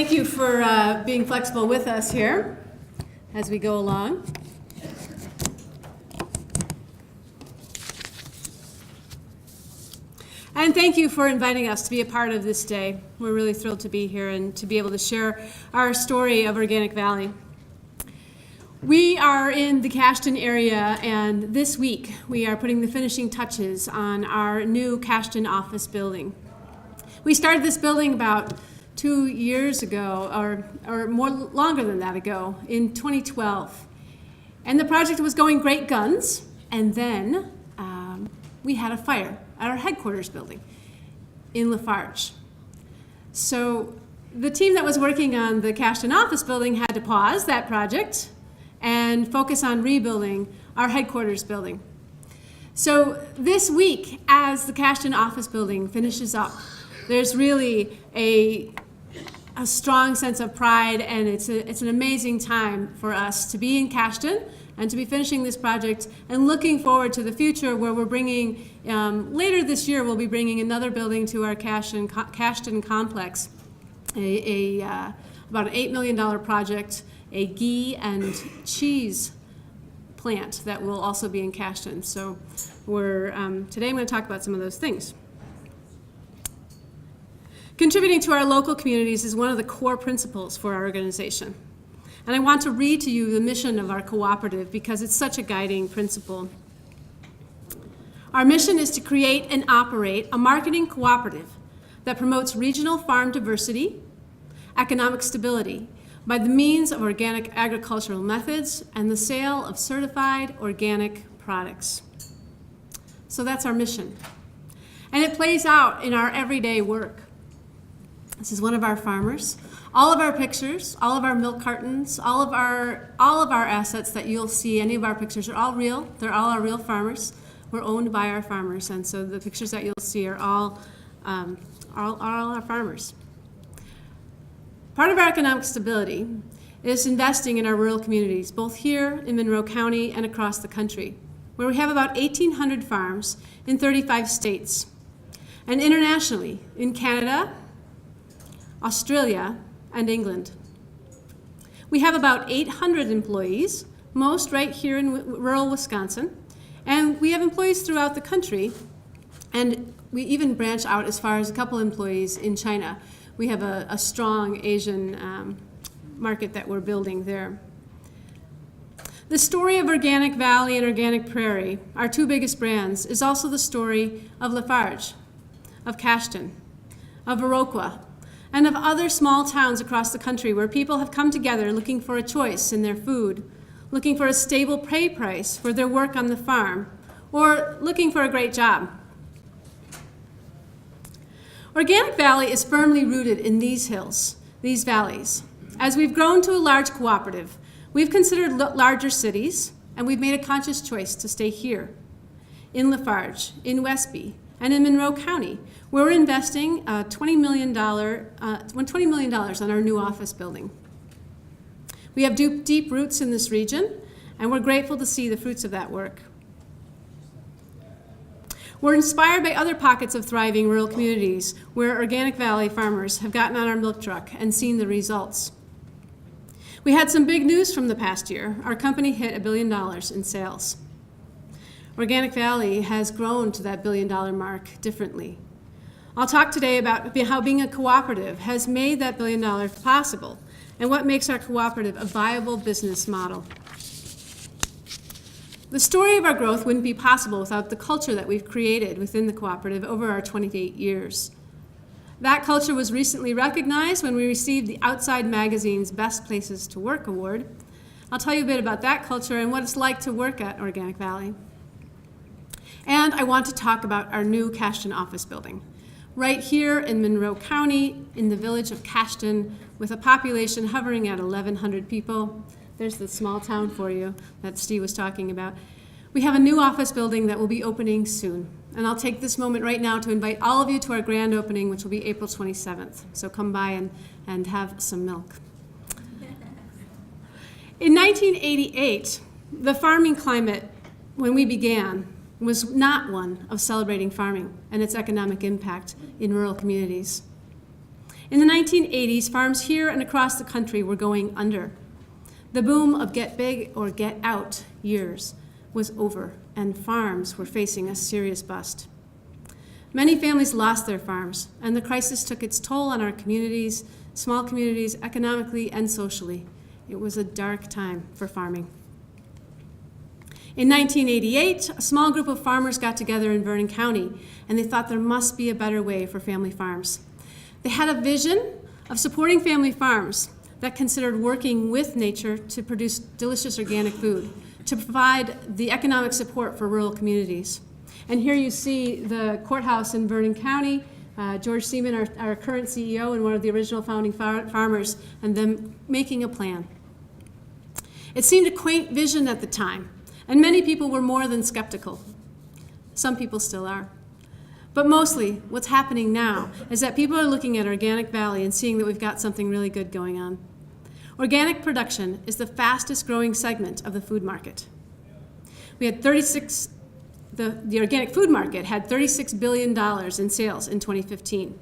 thank you for being flexible with us here as we go along. And thank you for inviting us to be a part of this day. We're really thrilled to be here and to be able to share our story of Organic Valley. We are in the Cashton area, and this week we are putting the finishing touches on our new Cashton office building. We started this building about 2 years ago, or more longer than that ago, in 2012. And the project was going great guns, and then we had a fire at our headquarters building in Lafarge. So the team that was working on the Cashton office building had to pause that project and focus on rebuilding our headquarters building. So this week, as the Cashton office building finishes up, there's really a strong sense of pride, and it's an amazing time for us to be in Cashton and to be finishing this project and looking forward to the future where we're bringing, later this year, we'll be bringing another building to our Cashton complex, about an $8 million project, a ghee and cheese plant that will also be in Cashton. So today I'm going to talk about some of those things. Contributing to our local communities is one of the core principles for our organization. And I want to read to you the mission of our cooperative because it's such a guiding principle. Our mission is to create and operate a marketing cooperative that promotes regional farm diversity, economic stability, by the means of organic agricultural methods and the sale of certified organic products. So that's our mission. And it plays out in our everyday work. This is one of our farmers. All of our pictures, all of our milk cartons, all of our assets that you'll see, any of our pictures are all real. They're all our real farmers. We're owned by our farmers, and so the pictures that you'll see are all our farmers. Part of our economic stability is investing in our rural communities, both here in Monroe County and across the country, where we have about 1,800 farms in 35 states, and internationally in Canada, Australia, and England. We have about 800 employees, most right here in rural Wisconsin, and we have employees throughout the country, and we even branch out as far as a couple employees in China. We have a strong Asian market that we're building there. The story of Organic Valley and Organic Prairie, our two biggest brands, is also the story of Lafarge, of Cashton, of Viroqua, and of other small towns across the country where people have come together looking for a choice in their food, looking for a stable pay price for their work on the farm, or looking for a great job. Organic Valley is firmly rooted in these hills, these valleys. As we've grown to a large cooperative, we've considered larger cities, and we've made a conscious choice to stay here, in Lafarge, in Westby, and in Monroe County, where we're investing $20 million on our new office building. We have deep roots in this region, and we're grateful to see the fruits of that work. We're inspired by other pockets of thriving rural communities where Organic Valley farmers have gotten on our milk truck and seen the results. We had some big news from the past year. Our company hit $1 billion in sales. Organic Valley has grown to that $1 billion mark differently. I'll talk today about how being a cooperative has made that $1 billion possible and what makes our cooperative a viable business model. The story of our growth wouldn't be possible without the culture that we've created within the cooperative over our 28 years. That culture was recently recognized when we received the Outside Magazine's Best Places to Work Award. I'll tell you a bit about that culture and what it's like to work at Organic Valley. And I want to talk about our new Cashton office building, right here in Monroe County, in the village of Cashton, with a population hovering at 1,100 people. There's the small town for you that Steve was talking about. We have a new office building that will be opening soon. And I'll take this moment right now to invite all of you to our grand opening, which will be April 27th. So come by and have some milk. In 1988, the farming climate, when we began, was not one of celebrating farming and its economic impact in rural communities. In the 1980s, farms here and across the country were going under. The boom of get big or get out years was over, and farms were facing a serious bust. Many families lost their farms, and the crisis took its toll on our communities, small communities, economically and socially. It was a dark time for farming. In 1988, a small group of farmers got together in Vernon County, and they thought there must be a better way for family farms. They had a vision of supporting family farms that considered working with nature to produce delicious organic food, to provide the economic support for rural communities. And here you see the courthouse in Vernon County, George Seaman, our current CEO and one of the original founding farmers, and them making a plan. It seemed a quaint vision at the time, and many people were more than skeptical. Some people still are. But mostly, what's happening now is that people are looking at Organic Valley and seeing that we've got something really good going on. Organic production is the fastest growing segment of the food market. We had the organic food market had $36 billion in sales in 2015.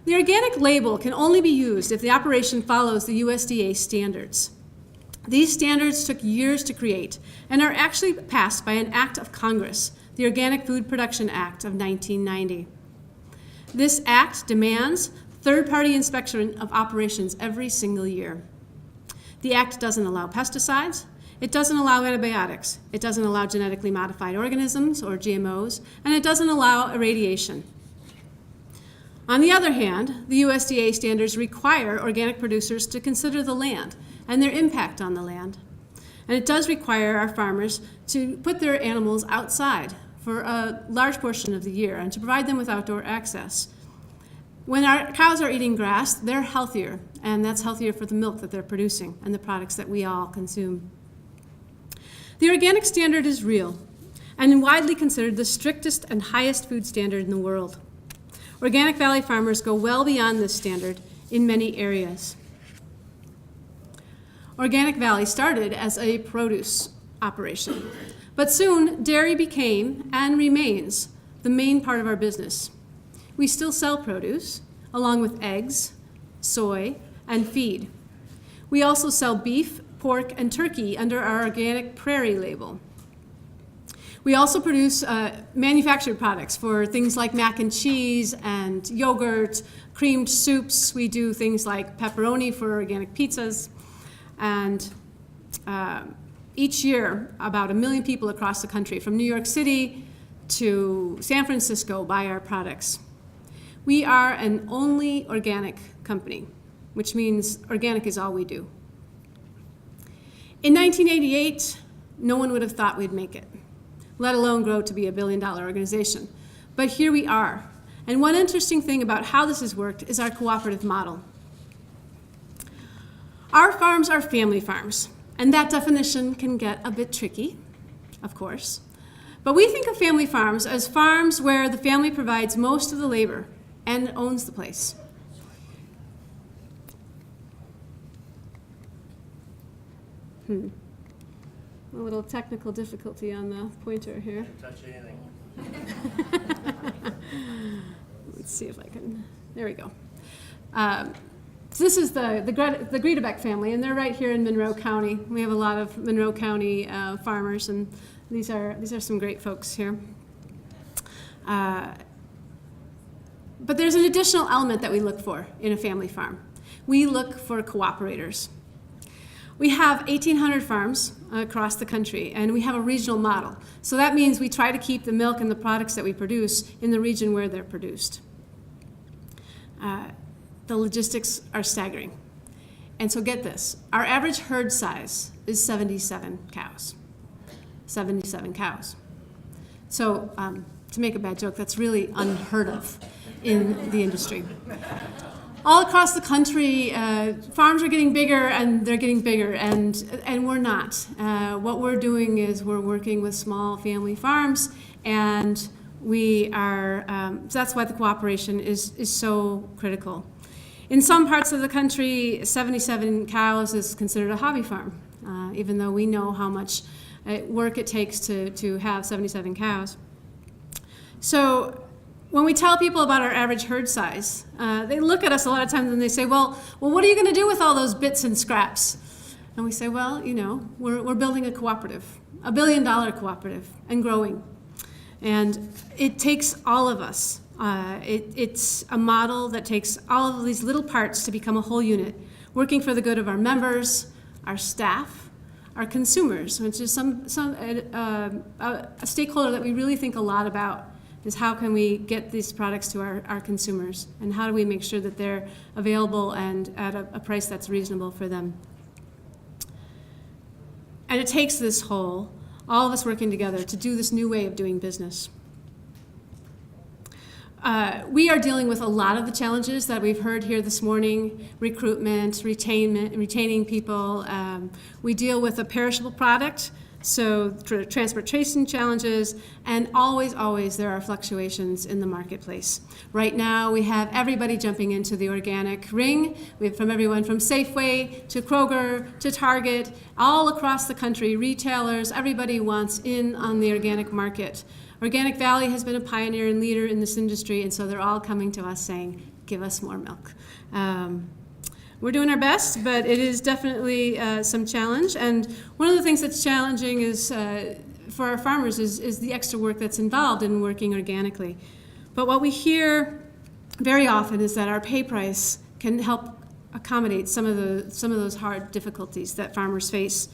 The organic label can only be used if the operation follows the USDA standards. These standards took years to create and are actually passed by an act of Congress, the Organic Food Production Act of 1990. This act demands third-party inspection of operations every single year. The act doesn't allow pesticides, it doesn't allow antibiotics, it doesn't allow genetically modified organisms or GMOs, and it doesn't allow irradiation. On the other hand, the USDA standards require organic producers to consider the land and their impact on the land. And it does require our farmers to put their animals outside for a large portion of the year and to provide them with outdoor access. When our cows are eating grass, they're healthier, and that's healthier for the milk that they're producing and the products that we all consume. The organic standard is real and widely considered the strictest and highest food standard in the world. Organic Valley farmers go well beyond this standard in many areas. Organic Valley started as a produce operation, but soon dairy became and remains the main part of our business. We still sell produce, along with eggs, soy, and feed. We also sell beef, pork, and turkey under our Organic Prairie label. We also produce manufactured products for things like mac and cheese and yogurt, creamed soups. We do things like pepperoni for organic pizzas. And each year, about 1 million people across the country, from New York City to San Francisco, buy our products. We are an only organic company, which means organic is all we do. In 1988, no one would have thought we'd make it, let alone grow to be a billion-dollar organization. But here we are. And one interesting thing about how this has worked is our cooperative model. Our farms are family farms, and that definition can get a bit tricky, of course. But we think of family farms as farms where the family provides most of the labor and owns the place. A little technical difficulty on the pointer here. Can't touch anything. Let's see if I can, there we go. So this is the Griedebeck family, and they're right here in Monroe County. We have a lot of Monroe County farmers, and these are some great folks here. But there's an additional element that we look for in a family farm. We look for cooperators. We have 1,800 farms across the country, and we have a regional model. So that means we try to keep the milk and the products that we produce in the region where they're produced. The logistics are staggering. And so get this, our average herd size is 77 cows. 77 cows. So to make a bad joke, that's really unheard of in the industry. All across the country, farms are getting bigger, and they're getting bigger, and we're not. What we're doing is we're working with small family farms, and we are, so that's why the cooperation is so critical. In some parts of the country, 77 cows is considered a hobby farm, even though we know how much work it takes to have 77 cows. So when we tell people about our average herd size, they look at us a lot of times and they say, well, what are you going to do with all those bits and scraps? And we say, well, we're building a cooperative, $1 billion cooperative, and growing. And it takes all of us. It's a model that takes all of these little parts to become a whole unit, working for the good of our members, our staff, our consumers, which is a stakeholder that we really think a lot about, is how can we get these products to our consumers, and how do we make sure that they're available and at a price that's reasonable for them. And it takes this whole, all of us working together to do this new way of doing business. We are dealing with a lot of the challenges that we've heard here this morning: recruitment, retaining people. We deal with a perishable product, so transportation challenges, and always there are fluctuations in the marketplace. Right now we have everybody jumping into the organic ring. We have from everyone from Safeway to Kroger to Target, all across the country, retailers, everybody wants in on the organic market. Organic Valley has been a pioneer and leader in this industry, and so they're all coming to us saying, give us more milk. We're doing our best, but it is definitely some challenge. And one of the things that's challenging is for our farmers is the extra work that's involved in working organically. But what we hear very often is that our pay price can help accommodate some of those hard difficulties that farmers face.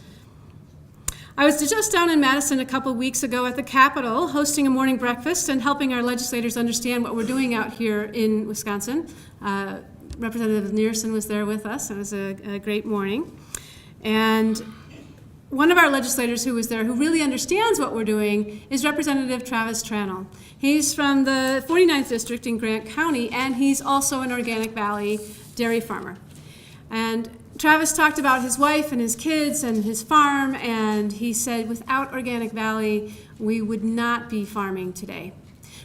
I was just down in Madison a couple weeks ago at the Capitol hosting a morning breakfast and helping our legislators understand what we're doing out here in Wisconsin. Representative Nearson was there with us. It was a great morning. And one of our legislators who was there, who really understands what we're doing, is Representative Travis Tranel. He's from the 49th District in Grant County, and he's also an Organic Valley dairy farmer. And Travis talked about his wife and his kids and his farm, and he said, without Organic Valley, we would not be farming today.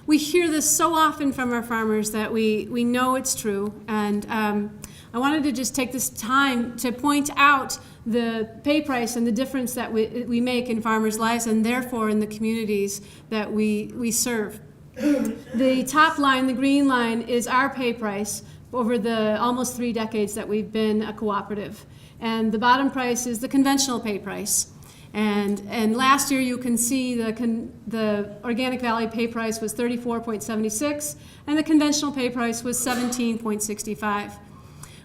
We hear this so often from our farmers that we know it's true, and I wanted to just take this time to point out the pay price and the difference that we make in farmers' lives, and therefore in the communities that we serve. The top line, the green line, is our pay price over the almost 3 decades that we've been a cooperative. And the bottom price is the conventional pay price. And last year you can see the Organic Valley pay price was 34.76 and the conventional pay price was 17.65.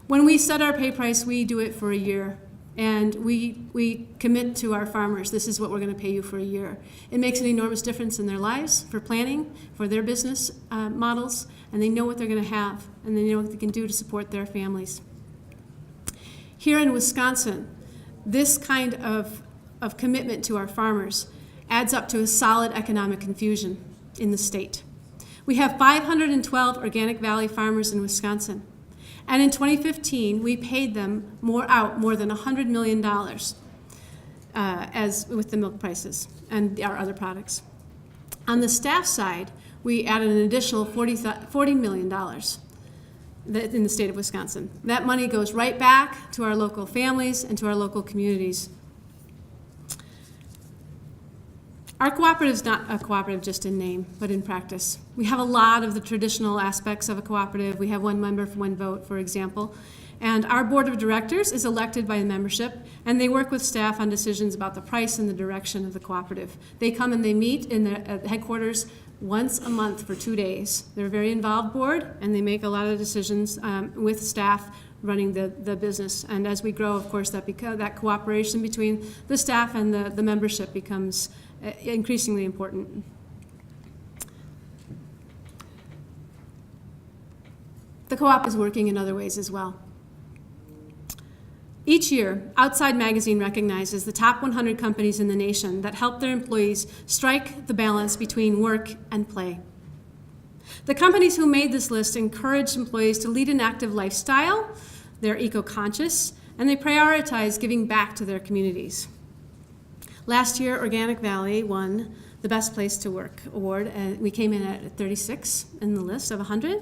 When we set our pay price, we do it for a year. And we commit to our farmers, this is what we're going to pay you for a year. It makes an enormous difference in their lives, for planning, for their business models, and they know what they're going to have, and they know what they can do to support their families. Here in Wisconsin, this kind of commitment to our farmers adds up to a solid economic infusion in the state. We have 512 Organic Valley farmers in Wisconsin. And in 2015, we paid them more than $100 million as with the milk prices and our other products. On the staff side, we added an additional $40 million in the state of Wisconsin. That money goes right back to our local families and to our local communities. Our cooperative is not a cooperative just in name, but in practice. We have a lot of the traditional aspects of a cooperative. We have one member for one vote, for example. And our board of directors is elected by the membership, and they work with staff on decisions about the price and the direction of the cooperative. They come and they meet in the headquarters once a month for 2 days. They're a very involved board, and they make a lot of decisions with staff running the business. And as we grow, of course, that cooperation between the staff and the membership becomes increasingly important. The co-op is working in other ways as well. Each year, Outside Magazine recognizes the top 100 companies in the nation that help their employees strike the balance between work and play. The companies who made this list encourage employees to lead an active lifestyle, they're eco-conscious, and they prioritize giving back to their communities. Last year, Organic Valley won the Best Place to Work award, and we came in at 36 in the list of 100.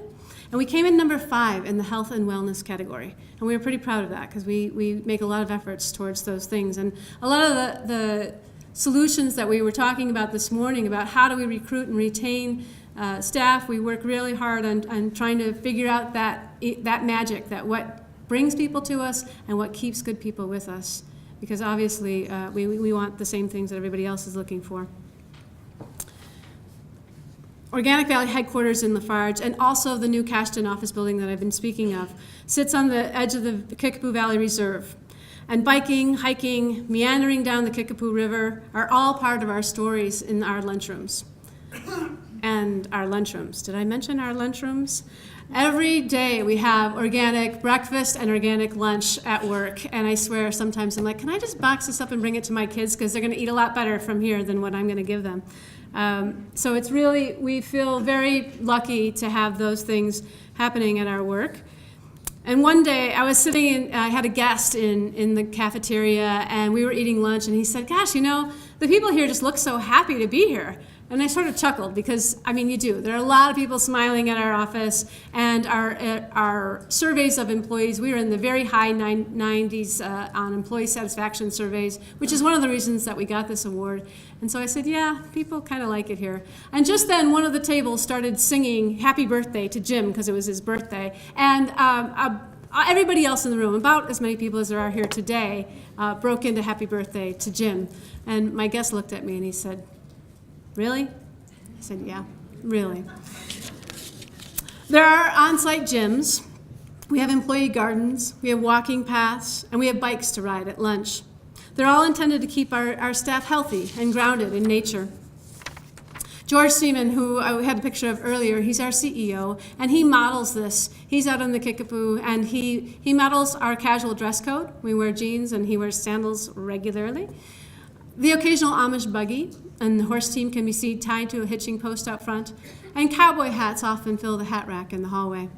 And we came in number 5 in the health and wellness category. And we were pretty proud of that because we make a lot of efforts towards those things. And a lot of the solutions that we were talking about this morning about how do we recruit and retain staff, we work really hard on trying to figure out that magic, that what brings people to us and what keeps good people with us. Because obviously, we want the same things that everybody else is looking for. Organic Valley headquarters in Lafarge, and also the new Cashton office building that I've been speaking of, sits on the edge of the Kickapoo Valley Reserve. And biking, hiking, meandering down the Kickapoo River are all part of our stories in our lunchrooms. And our lunchrooms. Did I mention our lunchrooms? Every day we have organic breakfast and organic lunch at work. And I swear sometimes I'm like, can I just box this up and bring it to my kids? Because they're going to eat a lot better from here than what I'm going to give them. So it's really, we feel very lucky to have those things happening at our work. And one day I was sitting in, I had a guest in the cafeteria, and we were eating lunch, and he said, gosh, you know, the people here just look so happy to be here. And I sort of chuckled because, I mean, you do. There are a lot of people smiling at our office, and our surveys of employees, we were in the very high 90s on employee satisfaction surveys, which is one of the reasons that we got this award. And so I said, yeah, people kind of like it here. And just then, one of the tables started singing Happy Birthday to Jim because it was his birthday. And everybody else in the room, about as many people as there are here today, broke into Happy Birthday to Jim. And my guest looked at me and he said, really? I said, yeah, really. There are on-site gyms. We have employee gardens. We have walking paths. And we have bikes to ride at lunch. They're all intended to keep our staff healthy and grounded in nature. George Seaman, who I had a picture of earlier, he's our CEO, and he models this. He's out on the Kickapoo, and he models our casual dress code. We wear jeans, and he wears sandals regularly. The occasional Amish buggy and the horse team can be seen tied to a hitching post out front, and cowboy hats often fill the hat rack in the hallway.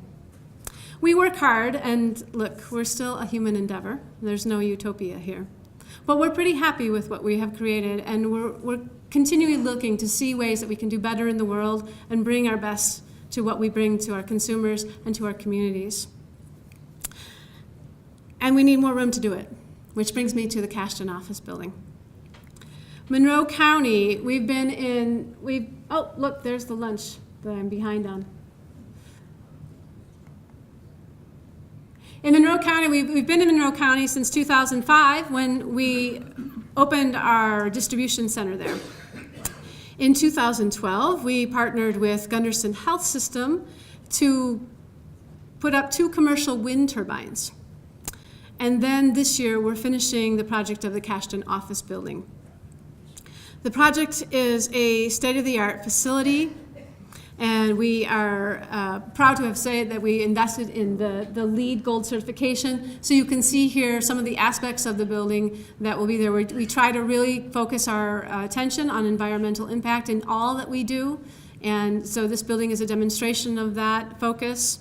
We work hard, and look, we're still a human endeavor. There's no utopia here. But we're pretty happy with what we have created, and we're continually looking to see ways that we can do better in the world and bring our best to what we bring to our consumers and to our communities. And we need more room to do it, which brings me to the Cashton office building. Monroe County, oh, look, there's the lunch that I'm behind on. In Monroe County, we've been in Monroe County since 2005 when we opened our distribution center there. In 2012, we partnered with Gunderson Health System to put up 2 commercial wind turbines. And then this year, we're finishing the project of the Cashton office building. The project is a state-of-the-art facility, and we are proud to have said that we invested in the LEED Gold certification. So you can see here some of the aspects of the building that will be there. We try to really focus our attention on environmental impact in all that we do, and so this building is a demonstration of that focus.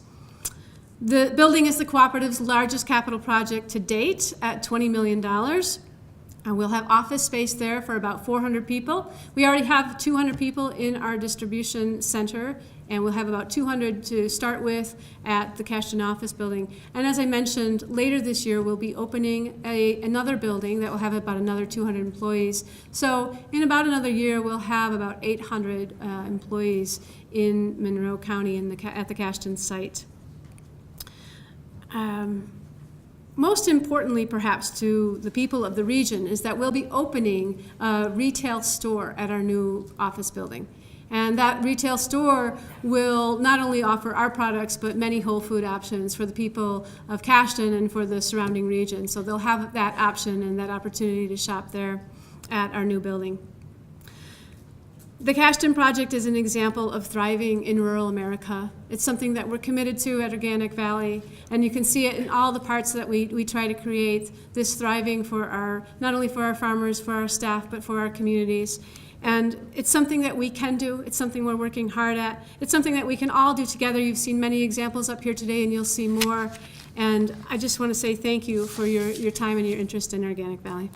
The building is the cooperative's largest capital project to date at $20 million. And we'll have office space there for about 400 people. We already have 200 people in our distribution center, and we'll have about 200 to start with at the Cashton office building. And as I mentioned, later this year we'll be opening another building that will have about another 200 employees. So in about another year we'll have about 800 employees in Monroe County at the Cashton site. Most importantly, perhaps, to the people of the region is that we'll be opening a retail store at our new office building. And that retail store will not only offer our products, but many whole food options for the people of Cashton and for the surrounding region. So they'll have that option and that opportunity to shop there at our new building. The Cashton project is an example of thriving in rural America. It's something that we're committed to at Organic Valley, and you can see it in all the parts that we try to create this thriving for not only for our farmers, for our staff, but for our communities. And it's something that we can do. It's something we're working hard at. It's something that we can all do together. You've seen many examples up here today, and you'll see more. And I just want to say thank you for your time and your interest in Organic Valley.